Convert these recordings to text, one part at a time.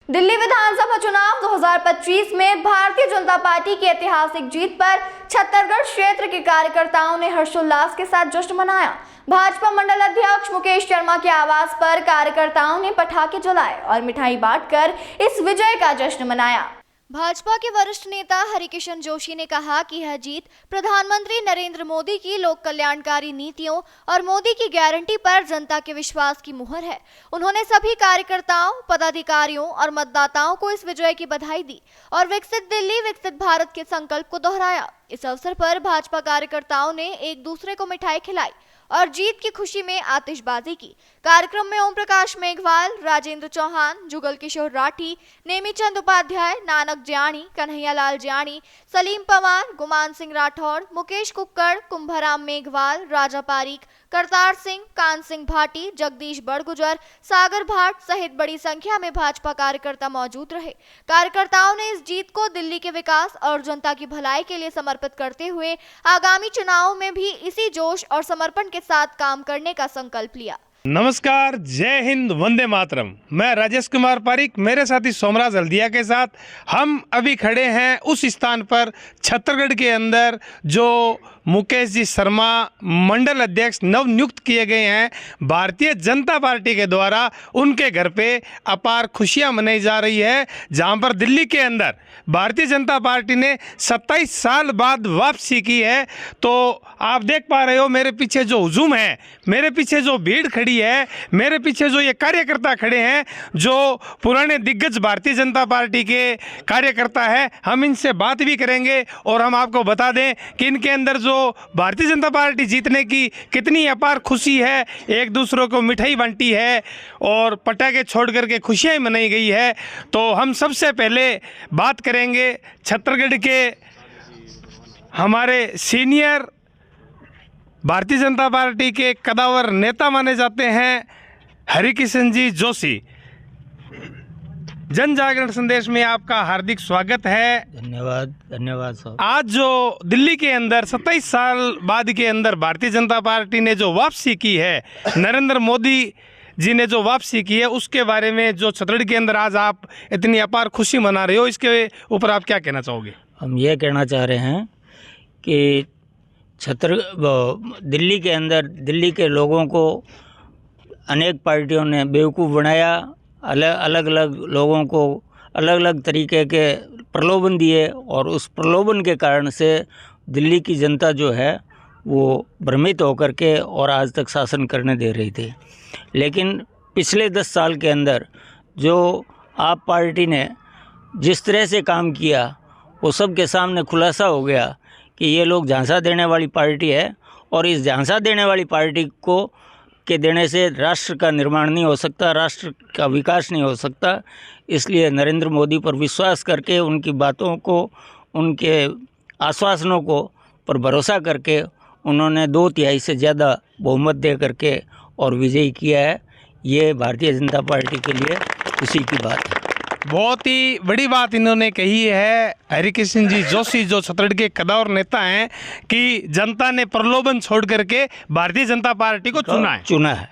दिल्ली विधानसभा चुनाव 2025 में भारतीय जनता पार्टी की ऐतिहासिक जीत पर छत्तीसगढ़ क्षेत्र के कार्यकर्ताओं ने हर्षोल्लास के साथ जश्न मनाया। भाजपा मंडल अध्यक्ष मुकेश शर्मा के आवास पर कार्यकर्ताओं ने पटाखे जलाए और मिठाई बांटकर इस विजय का जश्न मनाया। भाजपा के वरिष्ठ नेता हरिकिशन जोशी ने कहा कि यह जीत प्रधानमंत्री नरेंद्र मोदी की लोक कल्याणकारी नीतियों और मोदी की गारंटी पर जनता के विश्वास की मुहर है। उन्होंने सभी कार्यकर्ताओं, पदाधिकारियों और मतदाताओं को इस विजय की बधाई दी और विकसित दिल्ली, विकसित भारत के संकल्प को दोहराया। इस अवसर पर भाजपा कार्यकर्ताओं ने एक दूसरे को मिठाई खिलाई और जीत की खुशी में आतिशबाजी की। कार्यक्रम में ओम प्रकाश मेघवाल, राजेंद्र चौहान, जुगल किशोर राठी, नेमीचंद उपाध्याय, नानक ज्याणी, कन्हैयालाल ज्याणी, सलीम पवार, गुमान सिंह राठौर, मुकेश कुक्कड़, कुंभाराम मेघवाल, राजा पारीक, करतार सिंह, कान सिंह भाटी, जगदीश बड़गुजर, सागर भाट सहित बड़ी संख्या में भाजपा कार्यकर्ता मौजूद रहे। कार्यकर्ताओं ने इस जीत को दिल्ली के विकास और जनता की भलाई के लिए समर्पित करते हुए आगामी चुनावों में भी इसी जोश और समर्पण के साथ काम करने का संकल्प लिया। नमस्कार, जय हिंद, वंदे मातरम। मैं राजेश कुमार पारिक, मेरे साथी सोमराज हल्दिया के साथ हम अभी खड़े हैं उस स्थान पर छत्तीसगढ़ के अंदर जो मुकेश जी शर्मा मंडल अध्यक्ष नव नियुक्त किए गए हैं भारतीय जनता पार्टी के द्वारा। उनके घर पे अपार खुशियां मनाई जा रही है, जहां पर दिल्ली के अंदर भारतीय जनता पार्टी ने 27 साल बाद वापसी की है। तो आप देख पा रहे हो मेरे पीछे जो हुजूम है, मेरे पीछे जो भीड़ खड़ी है, मेरे पीछे जो ये कार्यकर्ता खड़े हैं जो पुराने दिग्गज भारतीय जनता पार्टी के कार्यकर्ता है, हम इनसे बात भी करेंगे और हम आपको बता दें कि इनके अंदर जो भारतीय जनता पार्टी जीतने की कितनी अपार खुशी है। एक दूसरों को मिठाई बांटी है और पटाखे छोड़ करके खुशियाँ मनाई गई है। तो हम सबसे पहले बात करेंगे छत्तीसगढ़ के हमारे सीनियर भारतीय जनता पार्टी के कदावर नेता माने जाते हैं हरिकिशन जी जोशी। जन जागरण संदेश में आपका हार्दिक स्वागत है। धन्यवाद सर। आज जो दिल्ली के अंदर 27 साल बाद के अंदर भारतीय जनता पार्टी ने जो वापसी की है, नरेंद्र मोदी जी ने जो वापसी की है, उसके बारे में जो छत्तीसगढ़ के अंदर आज आप इतनी अपार खुशी मना रहे हो, इसके ऊपर आप क्या कहना चाहोगे? हम ये कहना चाह रहे हैं कि दिल्ली के अंदर दिल्ली के लोगों को अनेक पार्टियों ने बेवकूफ़ बनाया, अलग अलग लोगों को अलग अलग तरीके के प्रलोभन दिए और उस प्रलोभन के कारण से दिल्ली की जनता जो है वो भ्रमित होकर के और आज तक शासन करने दे रही थी। लेकिन पिछले 10 साल के अंदर जो आप पार्टी ने जिस तरह से काम किया वो सब के सामने खुलासा हो गया कि ये लोग झांसा देने वाली पार्टी है और इस झांसा देने वाली पार्टी को के देने से राष्ट्र का निर्माण नहीं हो सकता, राष्ट्र का विकास नहीं हो सकता। इसलिए नरेंद्र मोदी पर विश्वास करके उनकी बातों को, उनके आश्वासनों को पर भरोसा करके उन्होंने 2/3 से ज़्यादा बहुमत दे करके और विजयी किया है। ये भारतीय जनता पार्टी के लिए खुशी की बात है। बहुत ही बड़ी बात इन्होंने कही है हरिकिशन जी जोशी, जो छत्तीसगढ़ के कदावर नेता हैं, कि जनता ने प्रलोभन छोड़ करके भारतीय जनता पार्टी को चुना है।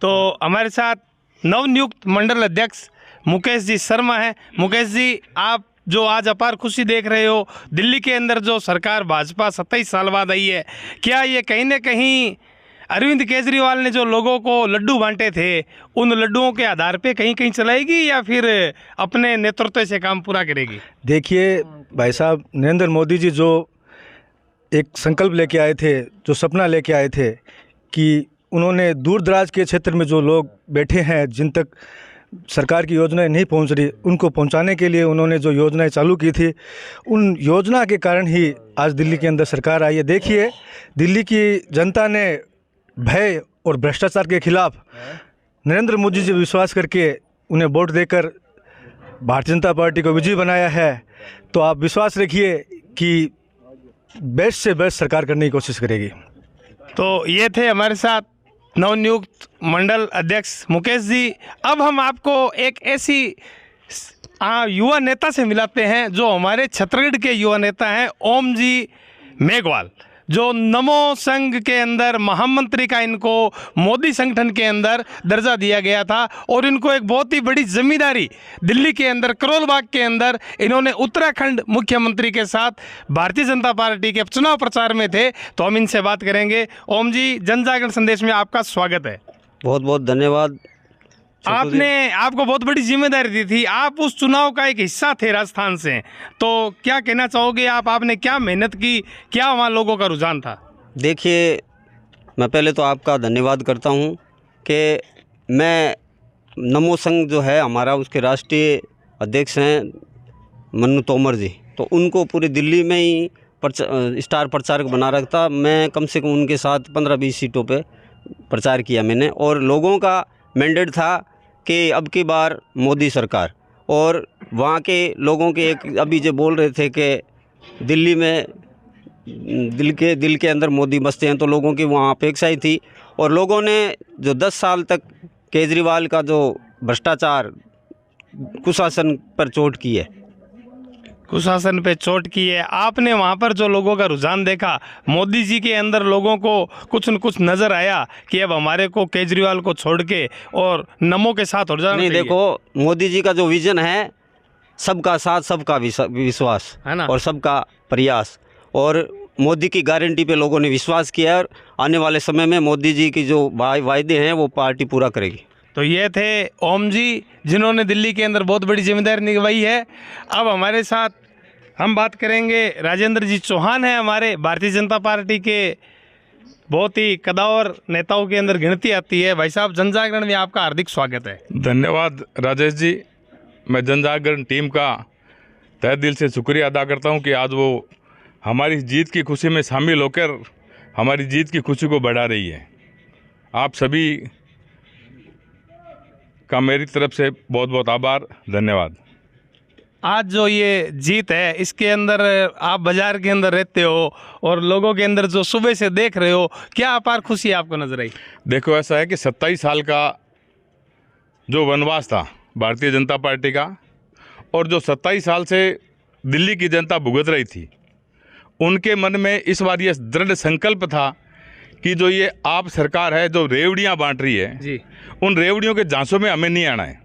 तो हमारे साथ नवनियुक्त मंडल अध्यक्ष मुकेश जी शर्मा हैं। मुकेश जी, आप जो आज अपार खुशी देख रहे हो, दिल्ली के अंदर जो सरकार भाजपा 27 साल बाद आई है, क्या ये कहीं ना कहीं अरविंद केजरीवाल ने जो लोगों को लड्डू बांटे थे, उन लड्डुओं के आधार पे कहीं कहीं चलाएगी या फिर अपने नेतृत्व से काम पूरा करेगी? देखिए भाई साहब, नरेंद्र मोदी जी जो एक संकल्प लेके आए थे, जो सपना लेके आए थे कि उन्होंने दूर दराज के क्षेत्र में जो लोग बैठे हैं, जिन तक सरकार की योजनाएं नहीं पहुंच रही, उनको पहुंचाने के लिए उन्होंने जो योजनाएं चालू की थी, उन योजना के कारण ही आज दिल्ली के अंदर सरकार आई है। देखिए, दिल्ली की जनता ने भय और भ्रष्टाचार के खिलाफ नरेंद्र मोदी जी विश्वास करके उन्हें वोट देकर भारतीय जनता पार्टी को विजयी बनाया है। तो आप विश्वास रखिए कि बेस्ट से बेस्ट सरकार करने की कोशिश करेगी। तो ये थे हमारे साथ नवनियुक्त मंडल अध्यक्ष मुकेश जी। अब हम आपको एक ऐसी युवा नेता से मिलाते हैं जो हमारे छत्तीसगढ़ के युवा नेता हैं, ओम जी मेघवाल। जो नमो संघ के अंदर महामंत्री का इनको मोदी संगठन के अंदर दर्जा दिया गया था और इनको एक बहुत ही बड़ी जिम्मेदारी दिल्ली के अंदर करोल बाग के अंदर इन्होंने उत्तराखंड मुख्यमंत्री के साथ भारतीय जनता पार्टी के चुनाव प्रचार में थे। तो हम इनसे बात करेंगे। ओम जी, जन जागरण संदेश में आपका स्वागत है। बहुत बहुत धन्यवाद। आपको बहुत बड़ी जिम्मेदारी दी थी, आप उस चुनाव का एक हिस्सा थे राजस्थान से, तो क्या कहना चाहोगे आपने क्या मेहनत की, क्या वहाँ लोगों का रुझान था? देखिए, मैं पहले तो आपका धन्यवाद करता हूँ कि मैं नमो संघ जो है हमारा, उसके राष्ट्रीय अध्यक्ष हैं मन्नू तोमर जी, तो उनको पूरी दिल्ली में ही स्टार प्रचारक बना रखता। मैं कम से कम उनके साथ 15-20 सीटों पे प्रचार किया मैंने, और लोगों का मैंडेट था कि अब की बार मोदी सरकार। और वहाँ के लोगों के एक अभी जो बोल रहे थे कि दिल्ली में दिल के अंदर मोदी बसते हैं, तो लोगों की वहाँ अपेक्षा ही थी। और लोगों ने जो 10 साल तक केजरीवाल का जो भ्रष्टाचार कुशासन पर चोट की है, कुशासन पे चोट की है, आपने वहाँ पर जो लोगों का रुझान देखा, मोदी जी के अंदर लोगों को कुछ न कुछ नज़र आया कि अब हमारे को केजरीवाल को छोड़ के और नमो के साथ हो जाना नहीं? चाहिए। देखो, मोदी जी का जो विजन है, सबका साथ, सबका विश्वास है ना, और सबका प्रयास, और मोदी की गारंटी पे लोगों ने विश्वास किया, और आने वाले समय में मोदी जी की जो वायदे हैं वो पार्टी पूरा करेगी। तो ये थे ओम जी, जिन्होंने दिल्ली के अंदर बहुत बड़ी जिम्मेदारी निभाई है। अब हमारे साथ हम बात करेंगे, राजेंद्र जी चौहान हैं हमारे, भारतीय जनता पार्टी के बहुत ही कदावर नेताओं के अंदर गिनती आती है। भाई साहब, जन जागरण में आपका हार्दिक स्वागत है। धन्यवाद राजेश जी। मैं जन जागरण टीम का तहे दिल से शुक्रिया अदा करता हूं कि आज वो हमारी जीत की खुशी में शामिल होकर हमारी जीत की खुशी को बढ़ा रही है। आप सभी का मेरी तरफ से बहुत बहुत आभार, धन्यवाद। आज जो ये जीत है, इसके अंदर आप बाजार के अंदर रहते हो और लोगों के अंदर जो सुबह से देख रहे हो, क्या अपार खुशी आपको नजर आई? देखो, ऐसा है कि 27 साल का जो वनवास था भारतीय जनता पार्टी का, और जो 27 साल से दिल्ली की जनता भुगत रही थी, उनके मन में इस बार ये दृढ़ संकल्प था कि जो ये आप सरकार है जो रेवड़ियाँ बांट रही है जी, उन रेवड़ियों के झांसों में हमें नहीं आना है,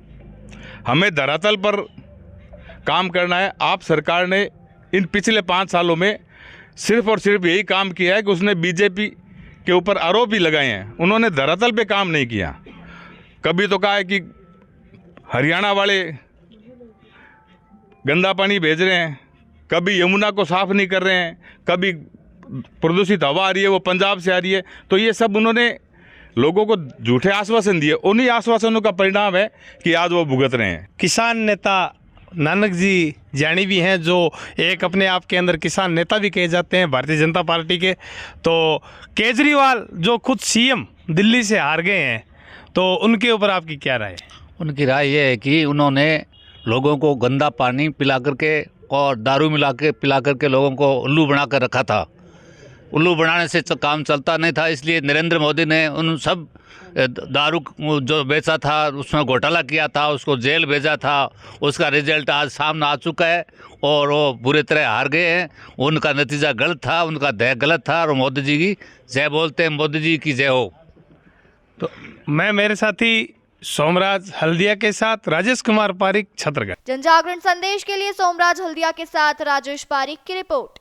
हमें धरातल पर काम करना है। आप सरकार ने इन पिछले 5 सालों में सिर्फ और सिर्फ यही काम किया है कि उसने बीजेपी के ऊपर आरोप ही लगाए हैं, उन्होंने धरातल पे काम नहीं किया। कभी तो कहा है कि हरियाणा वाले गंदा पानी भेज रहे हैं, कभी यमुना को साफ नहीं कर रहे हैं, कभी प्रदूषित हवा आ रही है वो पंजाब से आ रही है। तो ये सब उन्होंने लोगों को झूठे आश्वासन दिए, उन्हीं आश्वासनों का परिणाम है कि आज वो भुगत रहे हैं। किसान नेता नानक जी जानी भी हैं, जो एक अपने आप के अंदर किसान नेता भी कहे जाते हैं भारतीय जनता पार्टी के। तो केजरीवाल जो खुद सीएम दिल्ली से हार गए हैं, तो उनके ऊपर आपकी क्या राय है? उनकी राय ये है कि उन्होंने लोगों को गंदा पानी पिला करके और दारू मिला के पिला करके लोगों को उल्लू बना कर रखा था। उल्लू बनाने से काम चलता नहीं था, इसलिए नरेंद्र मोदी ने उन सब दारू जो बेचा था उसमें घोटाला किया था, उसको जेल भेजा था। उसका रिजल्ट आज सामने आ चुका है और वो बुरी तरह हार गए हैं। उनका नतीजा गलत था, उनका ध्येय गलत था, और मोदी जी की जय बोलते हैं, मोदी जी की जय हो। तो मैं मेरे साथी सोमराज हल्दिया के साथ राजेश कुमार पारिक, छत्तरगढ़। जन जागरण संदेश के लिए सोमराज हल्दिया के साथ राजेश पारिक की रिपोर्ट।